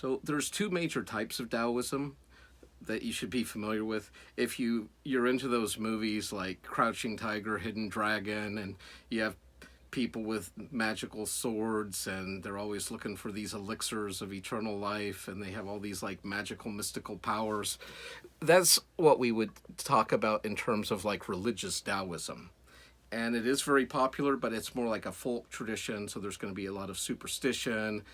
So there's two major types of Taoism that you should be familiar with. If you're into those movies like Crouching Tiger, Hidden Dragon, and you have people with magical swords and they're always looking for these elixirs of eternal life and they have all these like magical mystical powers. That's what we would talk about in terms of like religious Taoism. And it is very popular, but it's more like a folk tradition. So there's going to be a lot of superstition,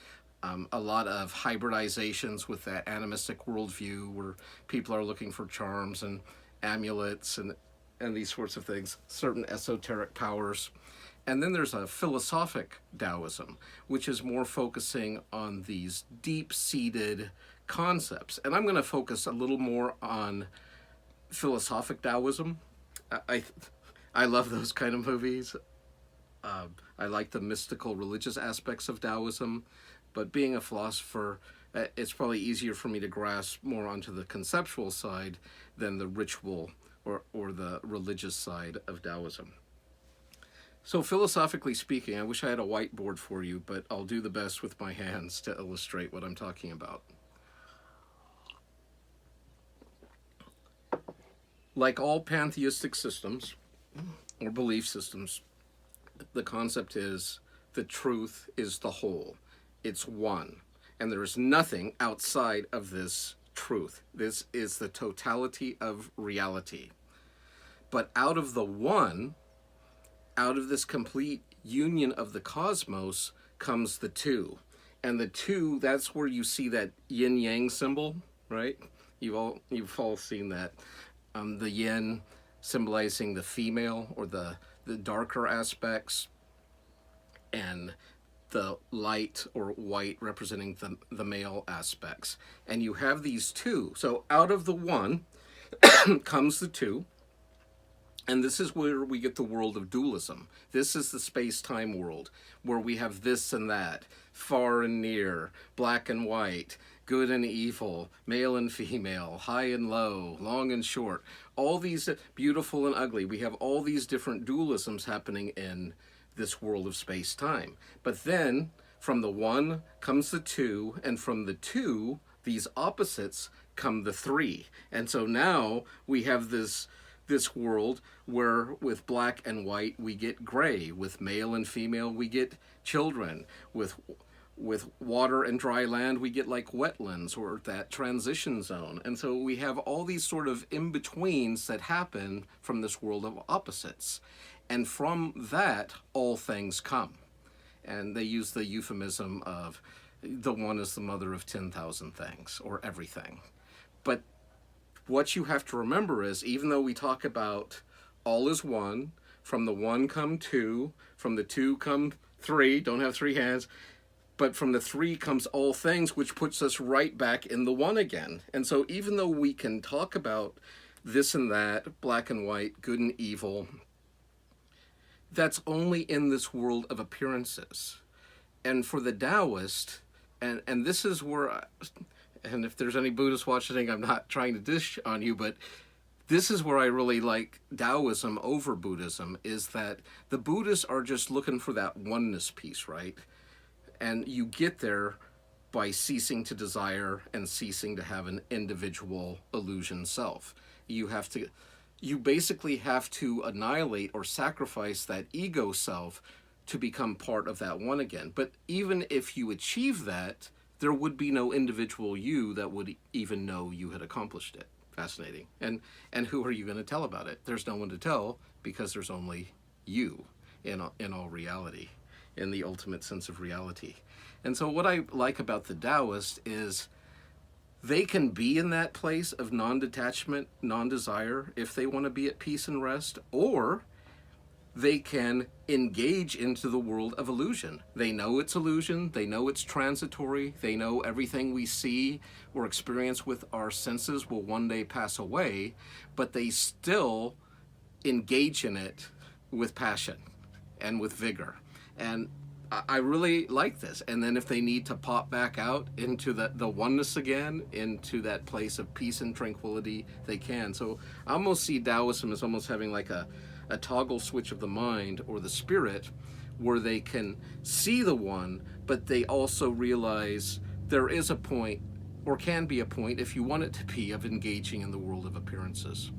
a lot of hybridizations with that animistic worldview where people are looking for charms and amulets and these sorts of things, certain esoteric powers. And then there's a philosophic Taoism, which is more focusing on these deep seated concepts. And I'm going to focus a little more on philosophic Taoism. I, I love those kind of movies. I like the mystical religious aspects of Taoism, but being a philosopher, it's probably easier for me to grasp more onto the conceptual side than the ritual or the religious side of Taoism. So philosophically speaking, I wish I had a whiteboard for you, but I'll do the best with my hands to illustrate what I'm talking about. Like all pantheistic systems or belief systems, the concept is the truth is the whole. It's one. And there is nothing outside of this truth. This is the totality of reality. But out of the one, out of this complete union of the cosmos comes the two. And the two, that's where you see that yin yang symbol, right? You've all seen that. The yin symbolizing the female or the darker aspects, and the light or white representing the male aspects. And you have these two. So out of the one comes the two. And this is where we get the world of dualism. This is the space-time world where we have this and that, far and near, black and white, good and evil, male and female, high and low, long and short, all these beautiful and ugly. We have all these different dualisms happening in this world of space-time. But then from the one comes the two, and from the two, these opposites, come the three. And so now we have this world where with black and white we get gray, with male and female we get children, with water and dry land we get like wetlands or that transition zone. And so we have all these sort of in-betweens that happen from this world of opposites. And from that all things come. And they use the euphemism of the one is the mother of 10,000 things or everything. But what you have to remember is, even though we talk about all is one, from the one come two, from the two come three, don't have three hands, but from the three comes all things, which puts us right back in the one again. And so even though we can talk about this and that, black and white, good and evil, that's only in this world of appearances. And for the Taoist, and this is where, and if there's any Buddhists watching, I'm not trying to dish on you, but this is where I really like Taoism over Buddhism, is that the Buddhists are just looking for that oneness piece, right? And you get there by ceasing to desire and ceasing to have an individual illusion self. You basically have to annihilate or sacrifice that ego self to become part of that one again. But even if you achieve that, there would be no individual you that would even know you had accomplished it. Fascinating. And who are you going to tell about it? There's no one to tell, because there's only you in all reality, in the ultimate sense of reality. And so what I like about the Taoist is they can be in that place of non-detachment, non-desire, if they want to be at peace and rest, or they can engage into the world of illusion. They know it's illusion, they know it's transitory, they know everything we see or experience with our senses will one day pass away, but they still engage in it with passion and with vigor. And I really like this. And then if they need to pop back out into the oneness again, into that place of peace and tranquility, they can. So I almost see Taoism as almost having like a toggle switch of the mind or the spirit, where they can see the one, but they also realize there is a point, or can be a point if you want it to be, of engaging in the world of appearances.